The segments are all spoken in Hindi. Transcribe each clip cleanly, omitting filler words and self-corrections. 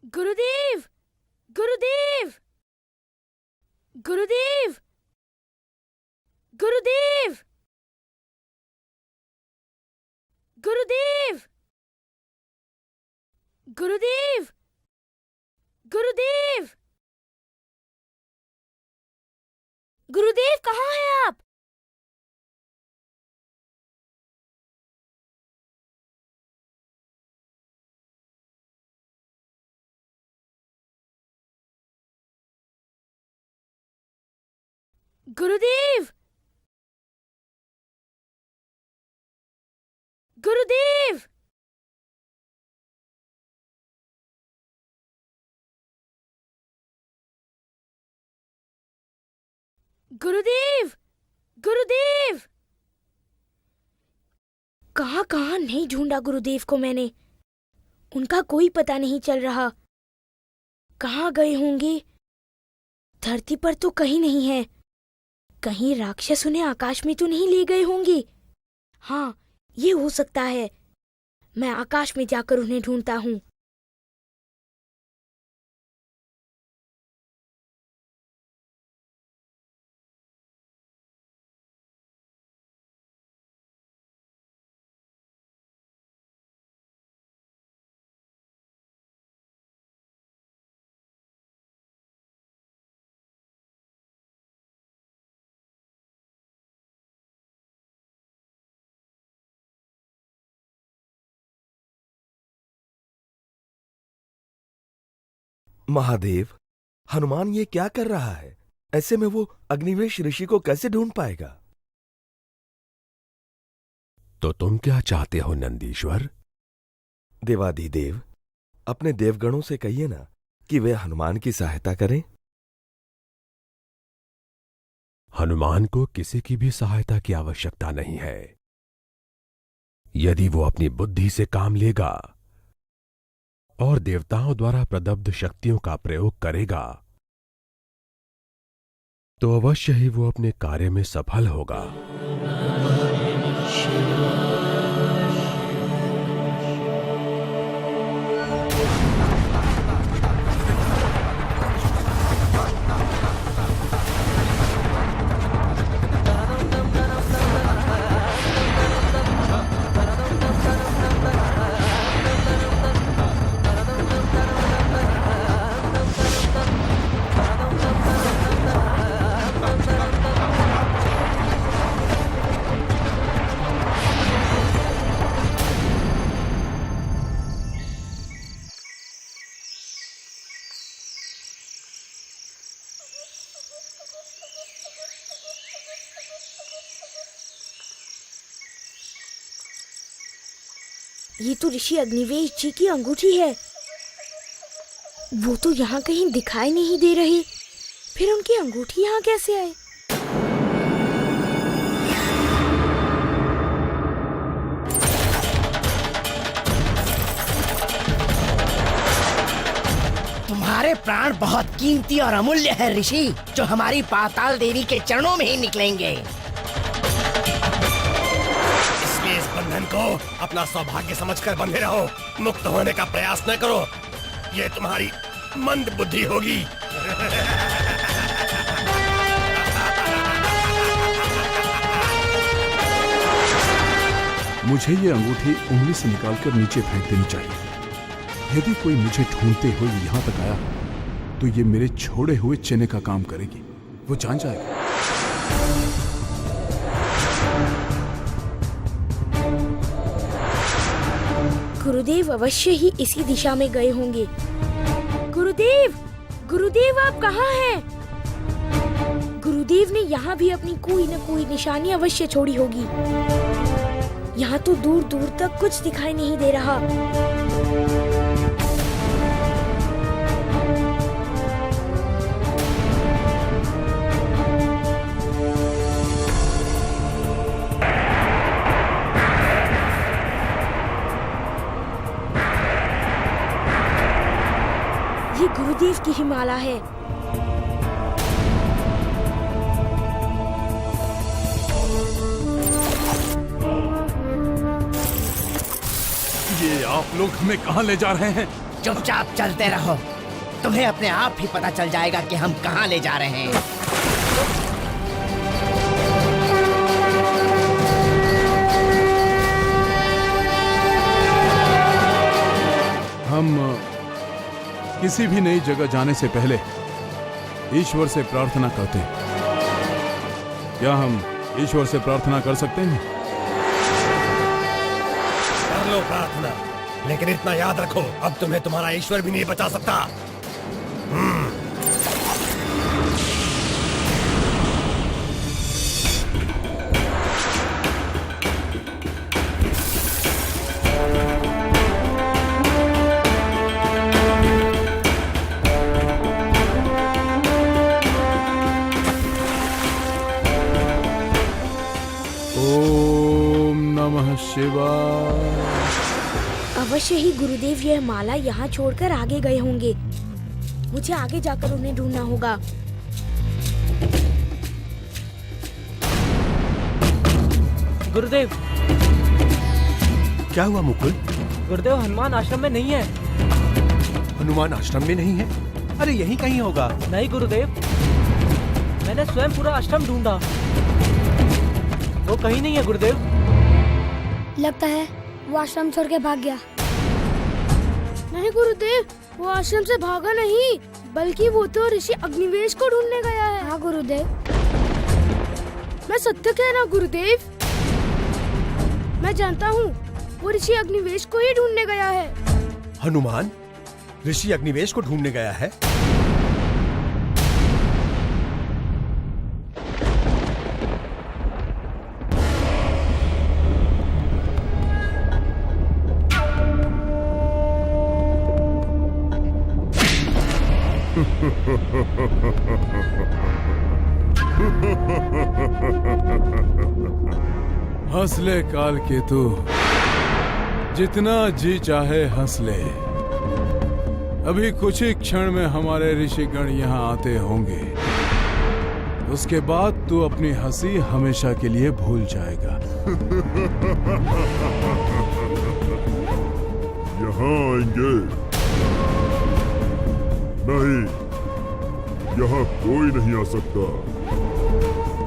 गुरुदेव, गुरुदेव, गुरुदेव, गुरुदेव, गुरुदेव, गुरुदेव, गुरुदेव, गुरुदेव कहाँ हैं आप? गुरुदेव, गुरुदेव, गुरुदेव, गुरुदेव, कहाँ कहाँ नहीं ढूंढा गुरुदेव को मैंने। उनका कोई पता नहीं चल रहा। कहाँ गए होंगे? धरती पर तो कहीं नहीं है। कहीं राक्षस उन्हें आकाश में तो नहीं ले गए होंगे। हाँ, ये हो सकता है। मैं आकाश में जाकर उन्हें ढूंढता हूँ। महादेव, हनुमान ये क्या कर रहा है? ऐसे में वो अग्निवेश ऋषि को कैसे ढूंढ पाएगा? तो तुम क्या चाहते हो नंदीश्वर? देवाधिदेव, अपने देवगणों से कहिए ना कि वे हनुमान की सहायता करें। हनुमान को किसी की भी सहायता की आवश्यकता नहीं है। यदि वो अपनी बुद्धि से काम लेगा और देवताओं द्वारा प्रदब्ध शक्तियों का प्रयोग करेगा तो अवश्य ही वो अपने कार्य में सफल होगा। ये तो ऋषि अग्निवेश जी की अंगूठी है। वो तो यहाँ कहीं दिखाई नहीं दे रही। फिर उनकी अंगूठी यहाँ कैसे आई? तुम्हारे प्राण बहुत कीमती और अमूल्य है ऋषि, जो हमारी पाताल देवी के चरणों में ही निकलेंगे। इस बंधन को अपना सौभाग्य समझकर बंधे रहो। मुक्त होने का प्रयास न करो, ये तुम्हारी मंद बुद्धि होगी। मुझे ये अंगूठी उंगली से निकालकर नीचे फेंक देनी चाहिए। यदि कोई मुझे ढूंढते हुए यहाँ तक आया तो ये मेरे छोड़े हुए चने का काम करेगी। वो जान जाएगा। गुरुदेव अवश्य ही इसी दिशा में गए होंगे। गुरुदेव, गुरुदेव आप कहाँ हैं? गुरुदेव ने यहाँ भी अपनी कोई न कोई निशानी अवश्य छोड़ी होगी। यहाँ तो दूर दूर तक कुछ दिखाई नहीं दे रहा। ये गुरुदेव की ही माला है। ये आप लोग हमें कहाँ ले जा रहे हैं? चुपचाप चलते रहो, तुम्हें अपने आप ही पता चल जाएगा कि हम कहाँ ले जा रहे हैं। हम किसी भी नई जगह जाने से पहले ईश्वर से प्रार्थना करते हैं। क्या हम ईश्वर से प्रार्थना कर सकते हैं? कर लो प्रार्थना, लेकिन इतना याद रखो, अब तुम्हें तुम्हारा ईश्वर भी नहीं बचा सकता। ओम नमः शिवाय। अवश्य ही गुरुदेव यह माला यहाँ छोड़कर आगे गए होंगे। मुझे आगे जाकर उन्हें ढूंढना होगा। गुरुदेव, क्या हुआ मुकुल? गुरुदेव हनुमान आश्रम में नहीं है। हनुमान आश्रम में नहीं है? अरे यहीं कहीं होगा। नहीं गुरुदेव, मैंने स्वयं पूरा आश्रम ढूंढा, वो कहीं नहीं है गुरुदेव। लगता है वो आश्रम छोड़ के भाग गया। नहीं गुरुदेव, वो आश्रम से भागा नहीं, बल्कि वो तो ऋषि अग्निवेश को ढूंढने गया है। हाँ गुरुदेव, मैं सत्य कह रहा हूँ गुरुदेव, मैं जानता हूँ वो ऋषि अग्निवेश को ही ढूंढने गया है। हनुमान ऋषि अग्निवेश को ढूंढने गया है? हंस ले काल केतु, जितना जी चाहे हंस ले। अभी कुछ ही क्षण में हमारे ऋषिगण यहाँ आते होंगे। उसके बाद तू अपनी हंसी हमेशा के लिए भूल जाएगा। यहाँ आएंगे? नहीं, यहाँ कोई नहीं आ सकता,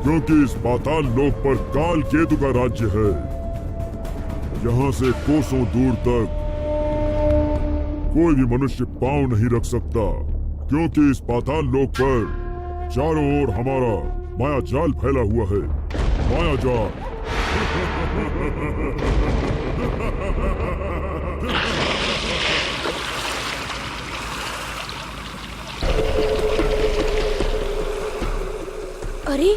क्योंकि इस पाताल लोक पर काल केतु का राज्य है। यहाँ से कोसों दूर तक कोई भी मनुष्य पांव नहीं रख सकता, क्योंकि इस पाताल लोक पर चारों ओर हमारा माया जाल फैला हुआ है। माया जाल। अरे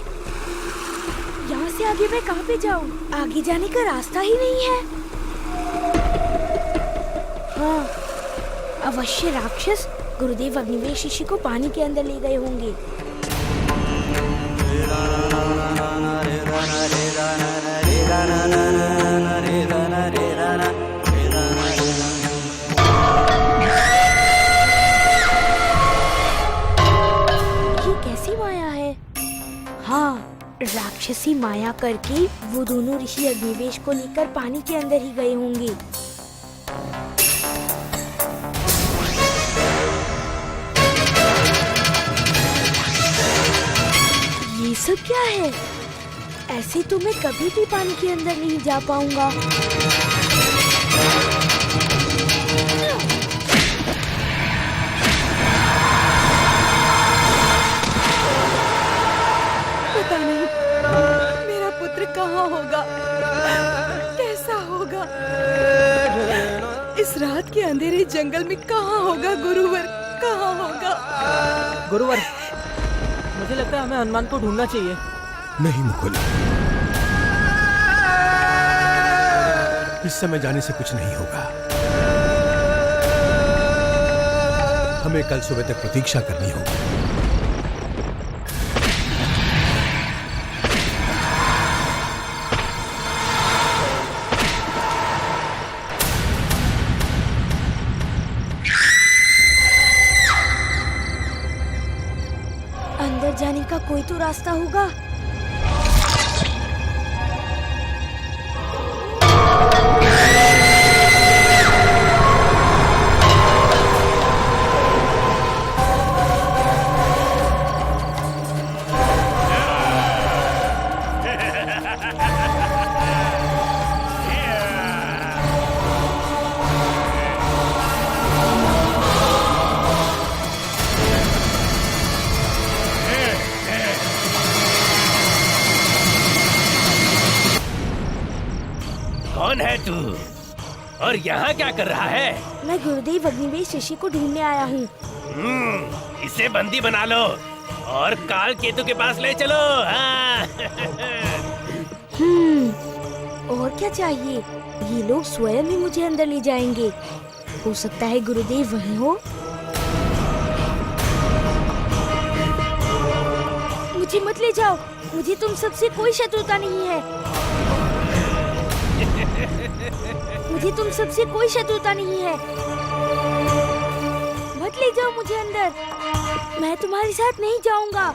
यहाँ से आगे मैं कहाँ पे जाऊँ? आगे जाने का रास्ता ही नहीं है। हाँ, अवश्य राक्षस गुरुदेव अग्निवेश ऋषि को पानी के अंदर ले गए होंगे। ये कैसी माया है? हाँ, राक्षसी माया करके वो दोनों ऋषि अग्निवेश को लेकर पानी के अंदर ही गए होंगे। ये सब क्या है? ऐसे तो मैं कभी भी पानी के अंदर नहीं जा पाऊंगा। पता नहीं मेरा पुत्र कहाँ होगा, कैसा होगा, इस रात के अंधेरे जंगल में कहाँ होगा गुरुवर, कहाँ होगा? गुरुवर, मुझे लगता है हमें हनुमान को ढूंढना चाहिए। नहीं मुकुल, इस समय जाने से कुछ नहीं होगा। हमें कल सुबह तक प्रतीक्षा करनी होगी। अंदर जाने का कोई तो रास्ता होगा। और यहाँ क्या कर रहा है? मैं गुरुदेव अग्निवेश ऋषि को ढूंढने आया हूँ। इसे बंदी बना लो और काल केतु के पास ले चलो। हाँ। और क्या चाहिए? ये लोग स्वयं ही मुझे अंदर ले जाएंगे। हो सकता है गुरुदेव वहीं हो। मुझे मत ले जाओ, मुझे तुम सबसे कोई शत्रुता नहीं है। मुझे तुम सबसे कोई शत्रुता नहीं है। मत ले जाओ मुझे अंदर, मैं तुम्हारे साथ नहीं जाऊंगा।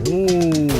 ओम